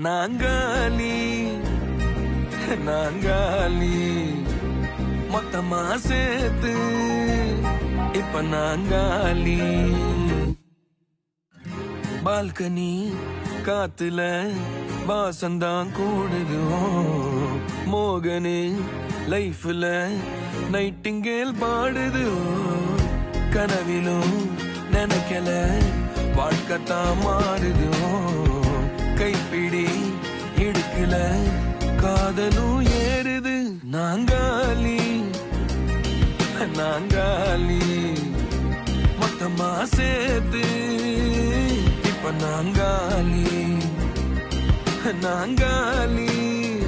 நாங்காலி நாங்காலி மொத்தமா சேர்த்து இப்ப நாங்காலி. பால்கனி காத்துல வாசந்தான் கூடுது. மோகனு லைஃப்ல நைட்டிங்கேல் பாடுது. கனவிலும் நினைக்கல வாழ்க்கத்தான் மாறுது. கைப்பிடி இடுக்கல காதலும் ஏறுது. நாங்காலி நாங்காலி மொத்தமா சேர்த்து இப்ப நாங்காலி நாங்காலி.